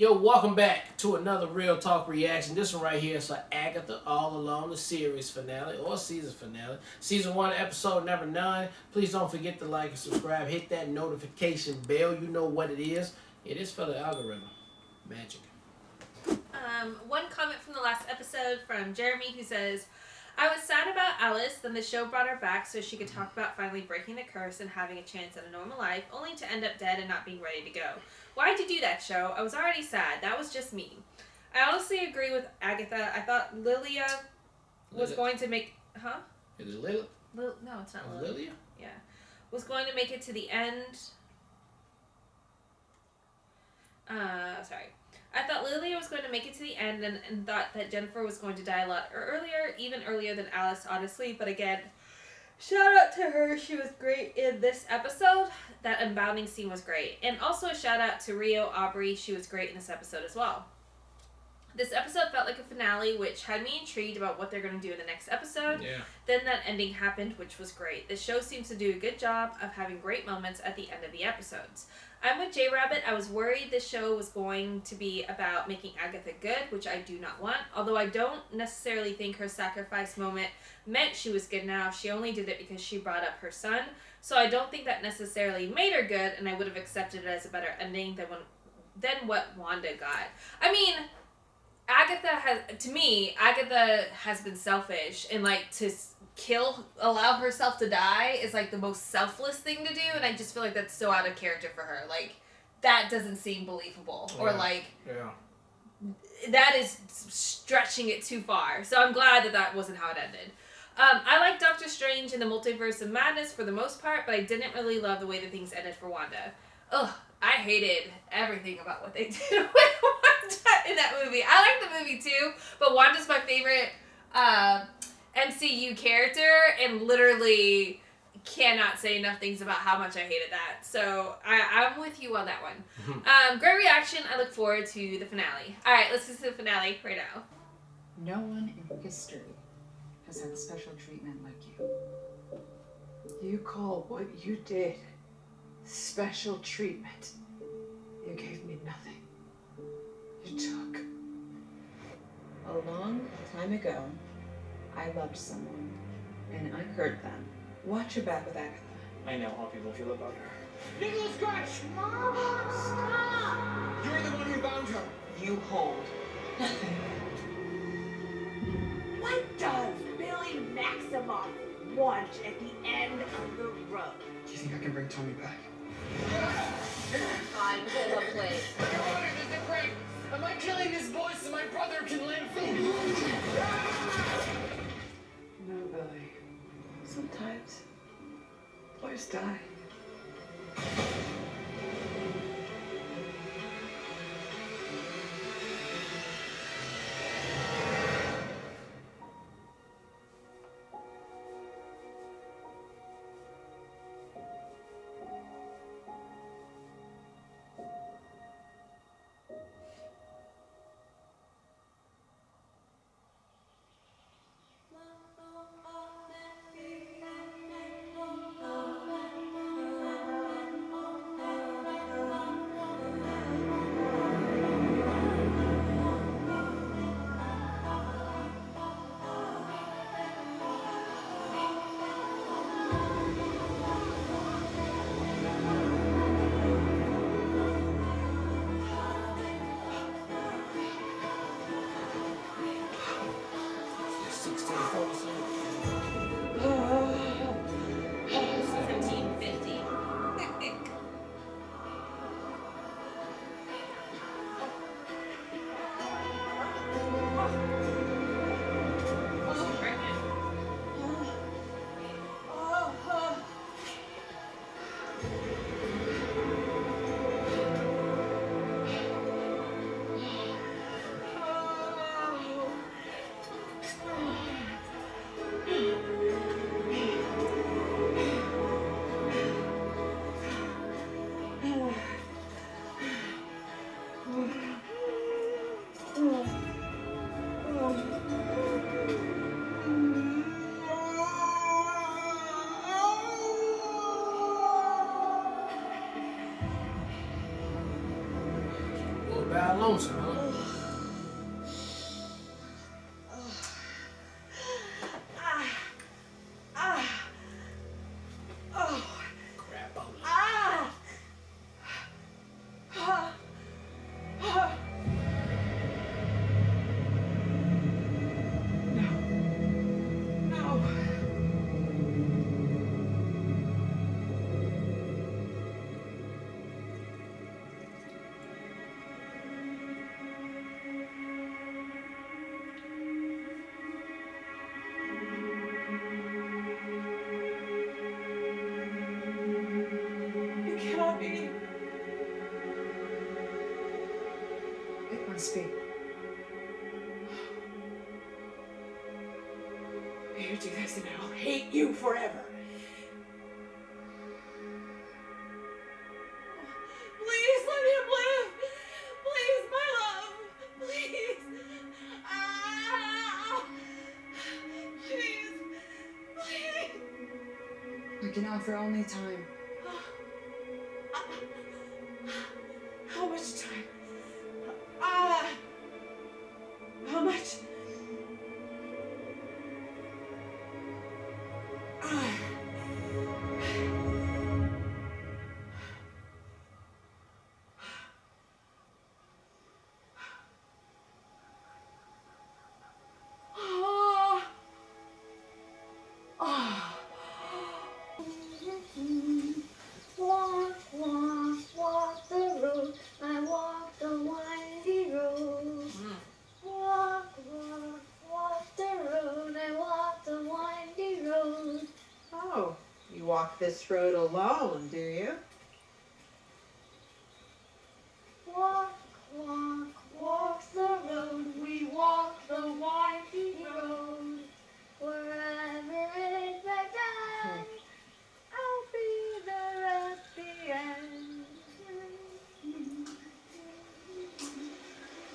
Yo, welcome back to another Real Talk reaction. This one right here is for Agatha All Alone, the series finale or season finale. Season 1, episode number 9. Please don't forget to like and subscribe. Hit that notification bell. You know what it is. It is for the algorithm. Magic. One comment from the last episode from Jeremy who says, I was sad about Alice, then the show brought her back so she could talk about finally breaking the curse and having a chance at a normal life, only to end up dead and not being ready to go. Why'd you do that, show? I was already sad. That was just mean. I honestly agree with Agatha. I thought Lilia was going to make... Huh? Is it Lilia? No, it's not Lilia. Lilia? Yeah. Was going to make it to the end. Sorry. I thought Lilia was going to make it to the end and thought that Jennifer was going to die a lot earlier, even earlier than Alice, honestly. But again, shout out to her. She was great in this episode. That unbounding scene was great. And also a shout out to Rio Aubrey. She was great in this episode as well. This episode felt like a finale, which had me intrigued about what they're going to do in the next episode. Yeah. Then that ending happened, which was great. The show seems to do a good job of having great moments at the end of the episodes. I'm with J-Rabbit. I was worried this show was going to be about making Agatha good, which I do not want. Although I don't necessarily think her sacrifice moment meant she was good now. She only did it because she brought up her son. So I don't think that necessarily made her good, and I would have accepted it as a better ending than what Wanda got. I mean, Agatha has been selfish, and like to allow herself to die is like the most selfless thing to do, and I just feel like that's so out of character for her. Like, that doesn't seem believable, or that is stretching it too far. So I'm glad that wasn't how it ended. I like Doctor Strange and the Multiverse of Madness for the most part, but I didn't really love the way that things ended for Wanda. Ugh, I hated everything about what they did with Wanda in that movie. I like the movie too, but Wanda's my favorite MCU character, and literally cannot say enough things about how much I hated that. So I'm with you on that one. Great reaction. I look forward to the finale. All right, let's get to the finale right now. No one in history has had special treatment like you. You call what you did special treatment. You gave me nothing. You took. A long time ago, I loved someone, and I hurt them. Watch your back with Agatha. I know how people feel about her. Nicholas Scratch! Mom, stop! You're the one who bound her. You hold nothing. What does Billy Maximoff want at the end of the road? Do you think I can bring Tommy back? Fine, hold up, please. Your Honor, there's a prank. Am I killing this boy so my brother can live? No, Billy. Sometimes boys die. lonesome, huh? Crap, No. It cannot be. It must be. You do this and I'll hate you forever. Please let him live. Please, my love. Please. Please. Please. I can offer only time. How much time? How much? Walk, walk, walk the road. I walk the windy road. Walk, walk, walk the road. I walk the windy road. Oh, you walk this road alone, do you? Walk, walk, walk the road. We walk the windy road. Wherever it may guide, I'll be there at the end.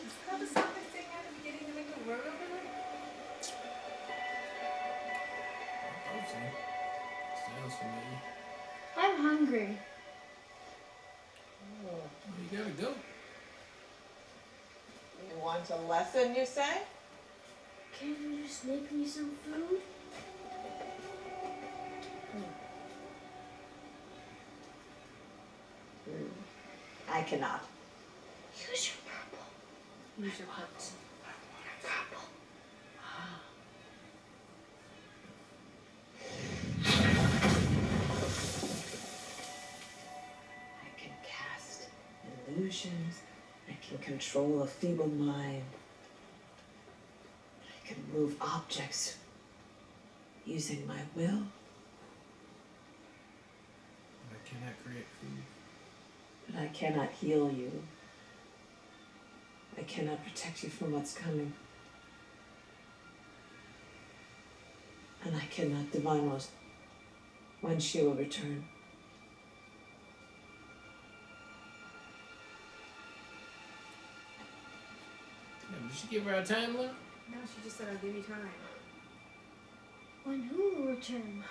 Is that the song they sing at the beginning of the road over there? I hope so. Sounds familiar. I'm hungry. Oh, Well, you gotta go. you want a lesson, you say? Can you just make me some food? I cannot. Use your purple. Use your purple. Purple. I can cast illusions. I can control a feeble mind. I can move objects using my will. I cannot create food. But I cannot heal you. I cannot protect you from what's coming. And I cannot divine when she will return. Yeah, did she give her a time limit? No, she just said I'll give you time. When who will return?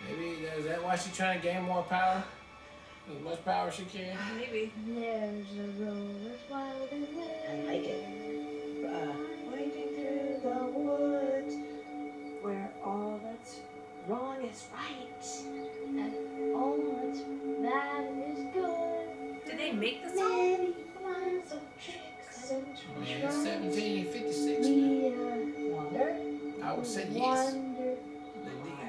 Maybe is that why she's trying to gain more power? As much power as she can. Maybe. There's a road that's wild and I wild. like it. Winding through the woods, where all that's wrong is right. And all that's bad is good. Did they make the song? Many minds of tricks and Man, it's 1756 now. we Wonder? I would say yes. wonder.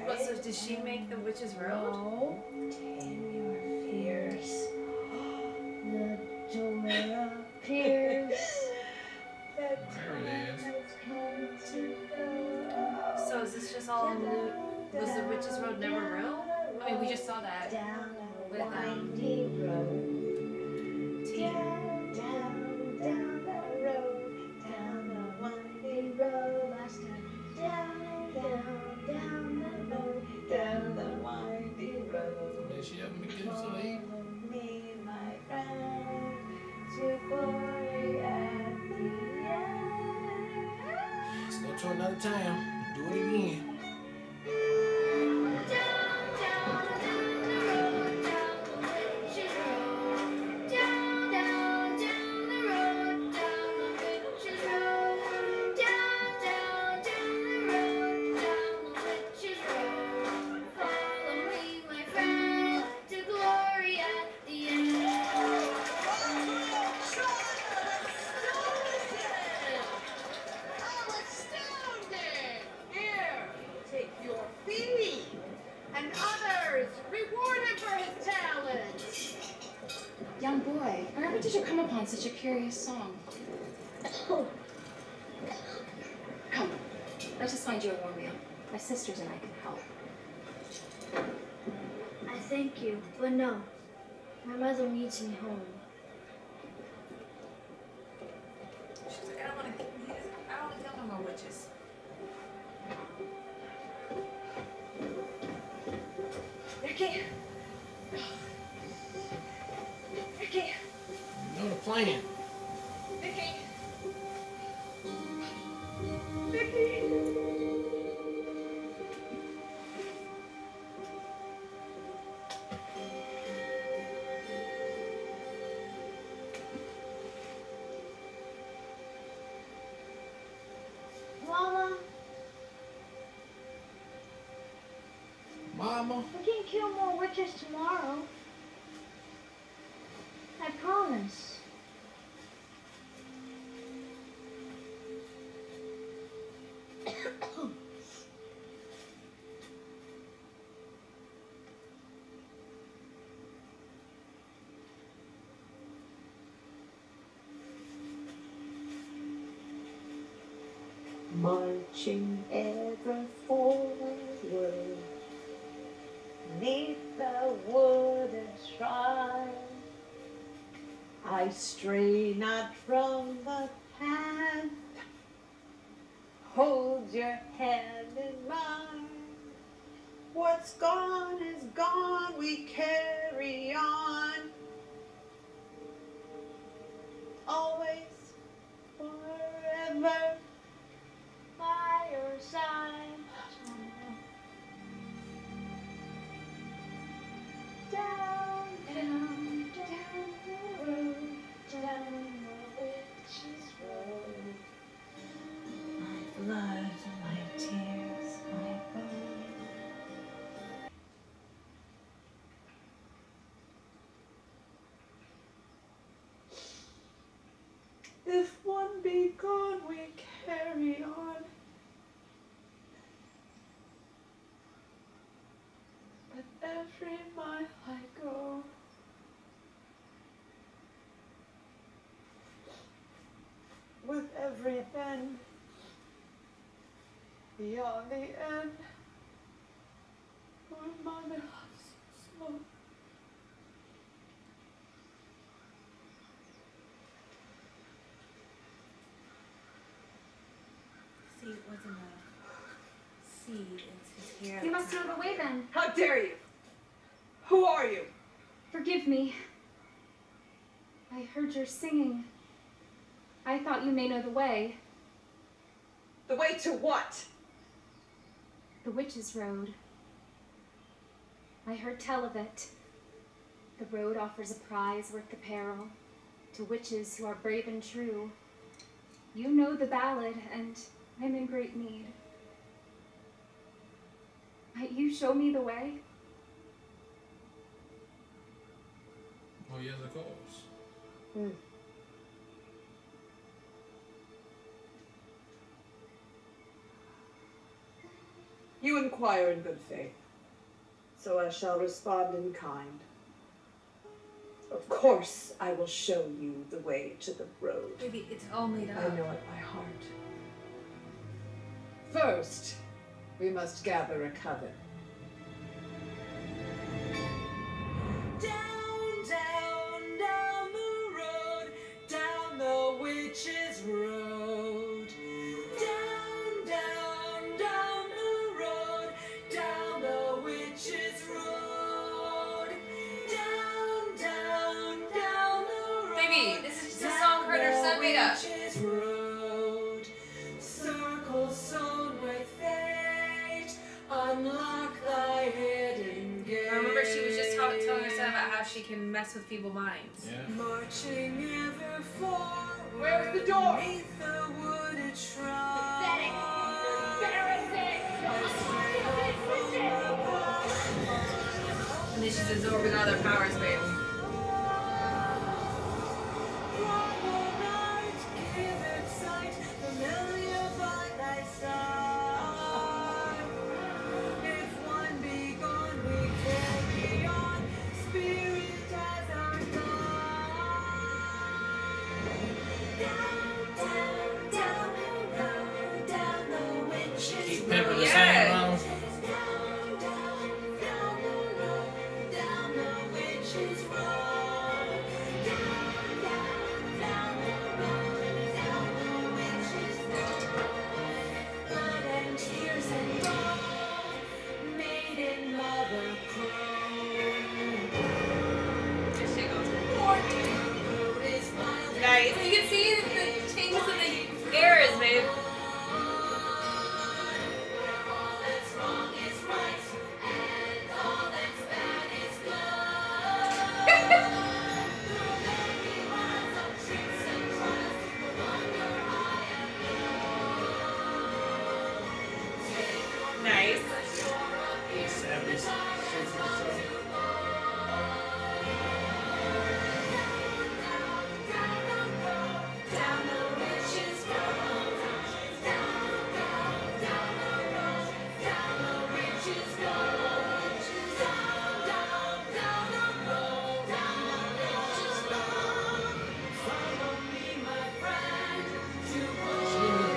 What, so did she make the Witch's Road? No, Tame your fears. the door appears. There it is. So is this just all was the Witch's Road never real? I mean, we just saw that Down with the windy road. T. Down the road. Down the windy road. Last time. Down the road. Down the windy road. Man, she haven't been getting so late. Follow me, my friend, to glory at the end. Let's go to another town. Do it again. Down the road, down the witch's young boy, wherever did you come upon such a curious song? Come, let's just find you a warm meal. My sisters and I can help. I thank you, but no. My mother needs me home. She's like, I don't want to kill no more witches. Ricky! Ricky! You know the plan. Ricky! Mama, Mama. we can kill more witches tomorrow. I promise. Marching ever forward, neath the wooden shrine, I stray not from the path, hold your hand in mine. What's gone is gone, we carry on, always, forever. By your side. Down, Down, down the road, down the witch's road. My blood, my tears, my bone. If one be gone, we carry on. But every mile I go, with every bend, beyond the end, where mother loves so. See, it wasn't a seed, it's his hair. You must know the way then. How dare you? Who are you? Forgive me. I heard your singing. I thought you may know the way. The way to what? The Witch's Road. I heard tell of it. The road offers a prize worth the peril to witches who are brave and true. You know the ballad, and I'm in great need. Might you show me the way? Oh, yes, of course. You inquire in good faith, so I shall respond in kind. Of course, I will show you the way to the road. Maybe it's all made up. I know it by heart. First, we must gather a coven. Down, down, down the road, down the witch's road. Down, down, down the road, down the witch's road. Down, down, down the road. Baby, this is just a song her and her son made up. Witch's road, circles sewn with fate, unlock thy hidden gate. I remember she was just telling her son about how she can mess with feeble minds. Yeah. Marching ever forward. Where's the door? Beneath the wooded shrine. Pathetic. Embarrassing. And then she's absorbing all their powers, babe. nice. You can see the changes in the eras, babe. Nice. 70s.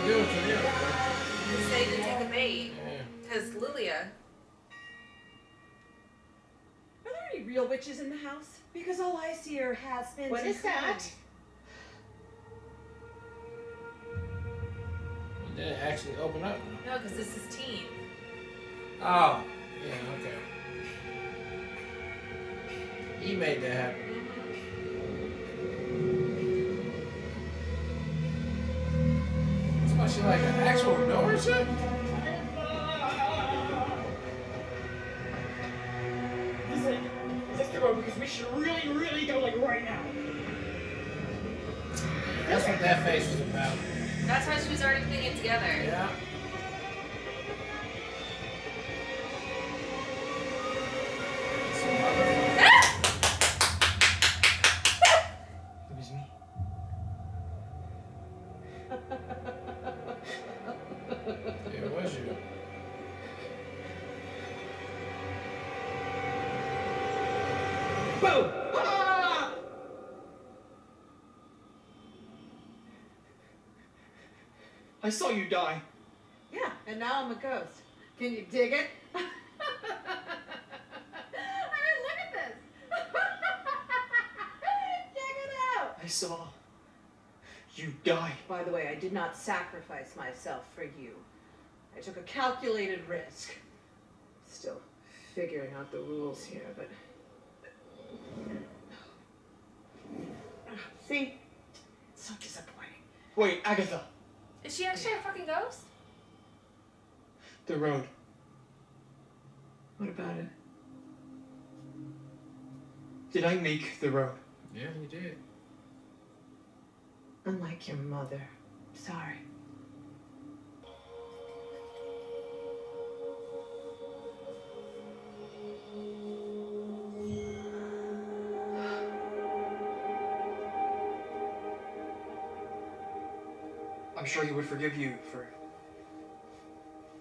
You say to take a bait. Because Lilia. Are there any real witches in the house? Because all I see are has-beens. What and is that? It didn't actually open up. No, because this is teen. Oh, yeah, okay. He made that happen. She like an actual door or something? Is this the road? Because we should really go like right now. That's what that face was about. That's why she was already putting it together. Yeah. It was me. It was you. Boom! Ah! I saw you die. Yeah, and now I'm a ghost. Can you dig it? I mean, look at this. Check it out. I saw you die. By the way, I did not sacrifice myself for you. I took a calculated risk. Still figuring out the rules here, but... See? It's so disappointing. Wait, Agatha. Is she actually a fucking ghost? The road. What about it? Did I make the road? Yeah, you did. Unlike your mother. Sorry. I'm sure he would forgive you for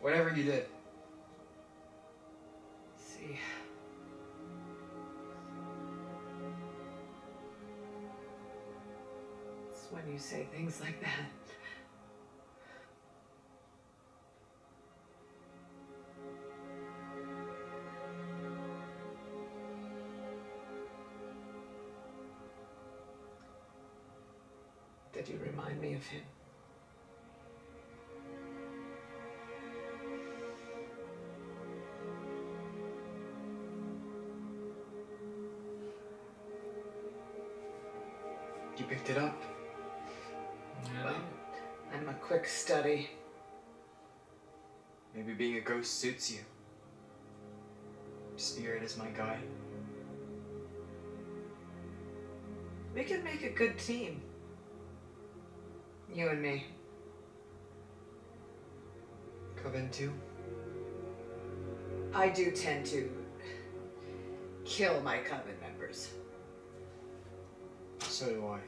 whatever you did. See. It's when you say things like that. That you remind me of him. You picked it up. Well, I'm a quick study. Maybe being a ghost suits you. Spirit is my guide. We could make a good team. You and me. Coven too. I do tend to kill my coven members. So do I.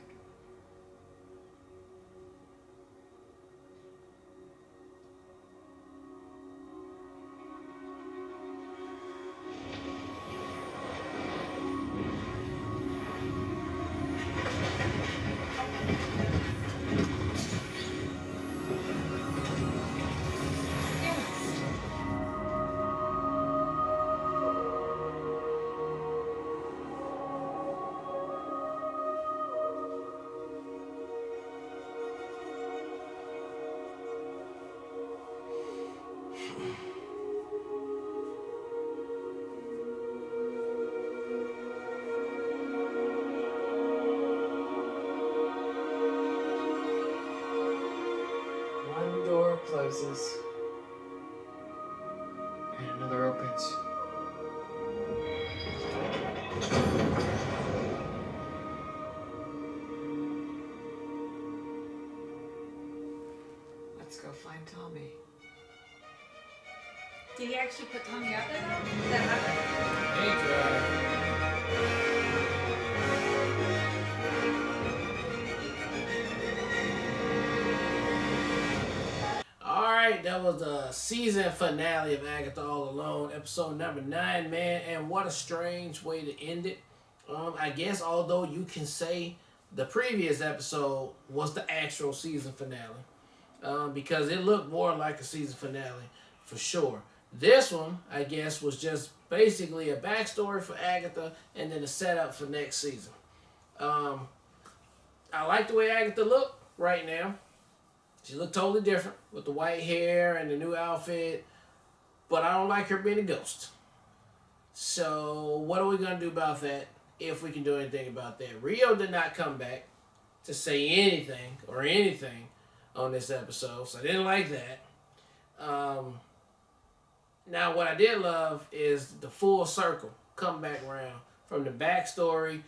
closes. And another opens. Let's go find Tommy. Did he actually put Tommy out there though? Did that happen? Hey, Alright, that was the season finale of Agatha All Alone, episode number 9, man. And what a strange way to end it. I guess although you can say the previous episode was the actual season finale. Because it looked more like a season finale, for sure. This one, I guess, was just basically a backstory for Agatha and then a setup for next season. I like the way Agatha looked right now. She looked totally different with the white hair and the new outfit. But I don't like her being a ghost. So what are we going to do about that, if we can do anything about that? Rio did not come back to say anything on this episode, so I didn't like that. Now, what I did love is the full circle come back around from the backstory,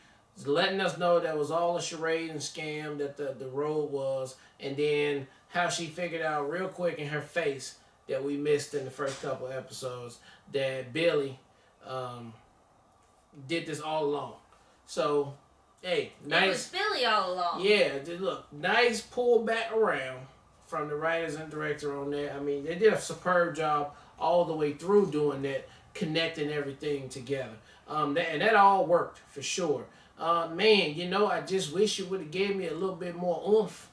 letting us know that was all a charade and scam that the road was, and then how she figured out real quick in her face that we missed in the first couple episodes that Billy did this all along. So, hey, nice. It was Billy all along. Yeah, look, nice pull back around from the writers and director on that. I mean, they did a superb job all the way through doing that, connecting everything together. And that all worked for sure. Man, I just wish you would have gave me a little bit more oomph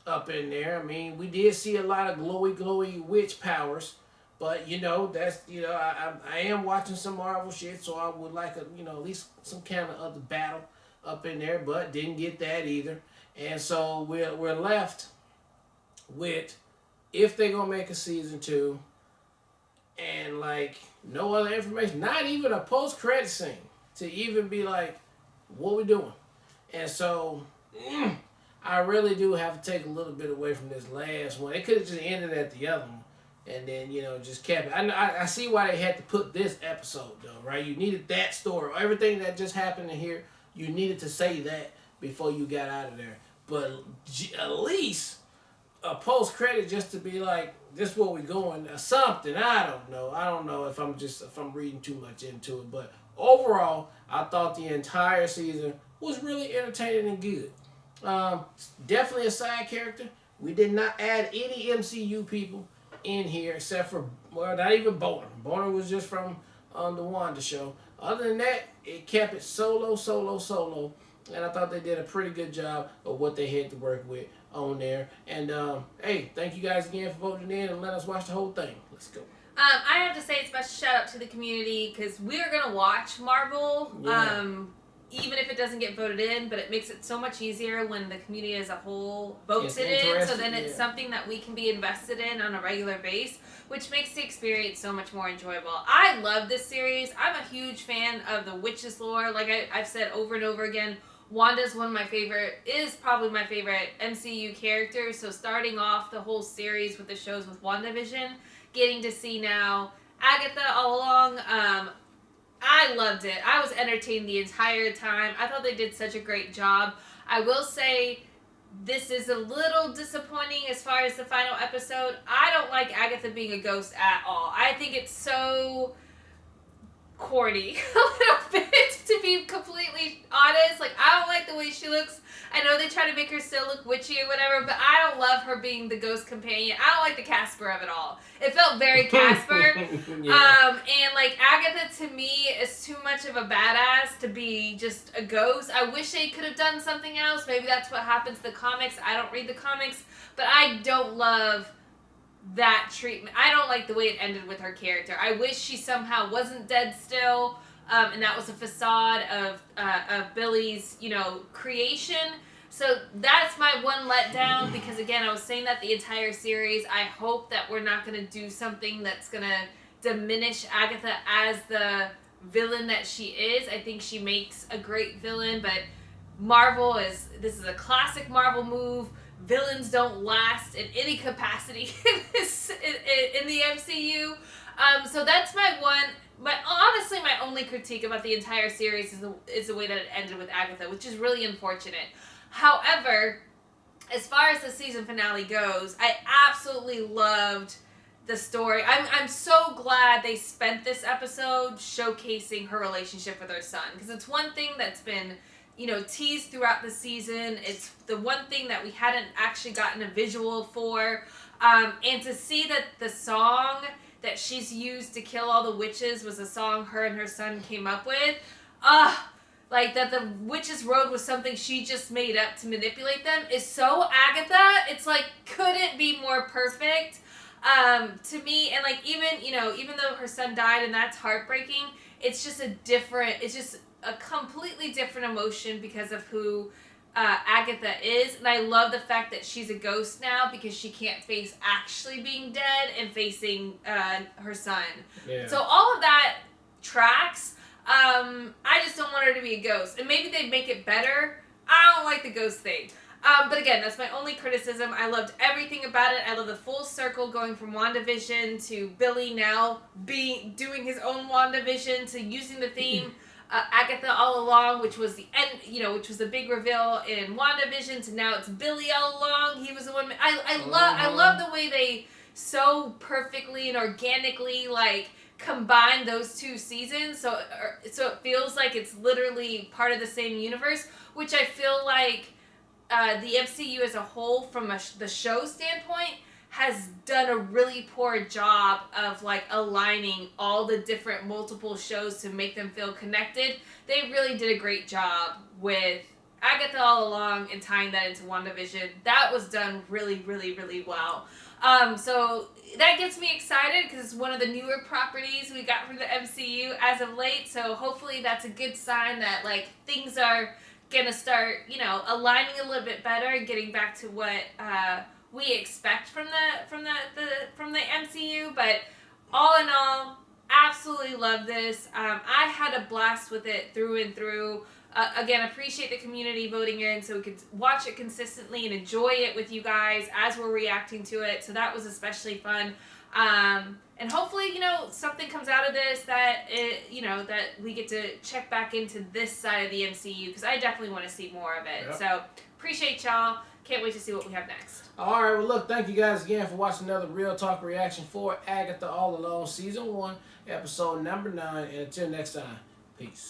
up in there. I mean, we did see a lot of glowy witch powers, but that's I am watching some Marvel shit, so I would like at least some kind of other battle up in there, but didn't get that either. And so we're left with, if they're gonna make a season 2, and like no other information, not even a post-credit scene to even be like, what we doing? And so I really do have to take a little bit away from this last one. It could have just ended at the other one, and then just kept it. I see why they had to put this episode though, right? You needed that story, everything that just happened in here. You needed to say that before you got out of there. But at least a post-credit just to be like, this is where we going, or something. I don't know if I'm reading too much into it. But overall, I thought the entire season was really entertaining and good. Definitely a side character. We did not add any MCU people in here except for, well, not even Boner. Boner was just from the Wanda show. Other than that, it kept it solo. And I thought they did a pretty good job of what they had to work with on there. And, hey, thank you guys again for voting in and letting us watch the whole thing. Let's go. I have to say a special shout out to the community, because we're going to watch Marvel, even if it doesn't get voted in, but it makes it so much easier when the community as a whole votes it in, so then it's something that we can be invested in on a regular basis, which makes the experience so much more enjoyable. I love this series. I'm a huge fan of the witches lore. Like I've said over and over again, Wanda's is probably my favorite MCU character, so starting off the whole series with the shows with WandaVision, getting to see now Agatha all along, I loved it. I was entertained the entire time. I thought they did such a great job. I will say this is a little disappointing as far as the final episode. I don't like Agatha being a ghost at all. I think it's so corny a little bit, to be completely honest. Like, I don't like the way she looks. I know they try to make her still look witchy or whatever, but I don't love her being the ghost companion. I don't like the Casper of it all. It felt very Casper. And like Agatha to me is too much of a badass to be just a ghost. I wish they could have done something else. Maybe that's what happens to the comics. I don't read the comics, but I don't love that treatment. I don't like the way it ended with her character. I wish she somehow wasn't dead still, and that was a facade of Billy's, creation. So that's my one letdown, because again, I was saying that the entire series. I hope that we're not going to do something that's going to diminish Agatha as the villain that she is. I think she makes a great villain, but this is a classic Marvel move. villains don't last in any capacity in the MCU. So that's honestly my only critique about the entire series is the way that it ended with Agatha, which is really unfortunate. However, as far as the season finale goes, I absolutely loved the story. I'm so glad they spent this episode showcasing her relationship with her son, because it's one thing that's been, teased throughout the season. It's the one thing that we hadn't actually gotten a visual for, and to see that the song that she's used to kill all the witches was a song her and her son came up with. Like that the Witch's Road was something she just made up to manipulate them is so Agatha. It's like, couldn't be more perfect. To me, and like even though her son died and that's heartbreaking, it's just a completely different emotion because of who Agatha is. And I love the fact that she's a ghost now because she can't face actually being dead and facing her son. Yeah. So all of that tracks. I just don't want her to be a ghost. And maybe they'd make it better. I don't like the ghost thing. But again, that's my only criticism. I loved everything about it. I love the full circle going from WandaVision to Billy now doing his own WandaVision to using the theme Agatha all along, which was the end, which was the big reveal in WandaVision, to now it's Billy all along. He was the one. I love the way they so perfectly and organically combine those two seasons, so it feels like it's literally part of the same universe, which I feel like the MCU as a whole, from the show standpoint, has done a really poor job of aligning all the different multiple shows to make them feel connected. They really did a great job with Agatha all along and tying that into WandaVision. That was done really, really, really well. So that gets me excited because it's one of the newer properties we got from the MCU as of late. So hopefully that's a good sign that things are gonna start, aligning a little bit better and getting back to what we expect from the MCU. But all in all, absolutely love this. I had a blast with it through and through. Again, appreciate the community voting in so we could watch it consistently and enjoy it with you guys as we're reacting to it. So that was especially fun. And hopefully, something comes out of this that that we get to check back into this side of the MCU, because I definitely want to see more of it. Yep. So appreciate y'all. Can't wait to see what we have next. All right, well, look, thank you guys again for watching another Real Talk reaction for Agatha All Alone Season 1, Episode number 9. And until next time, peace.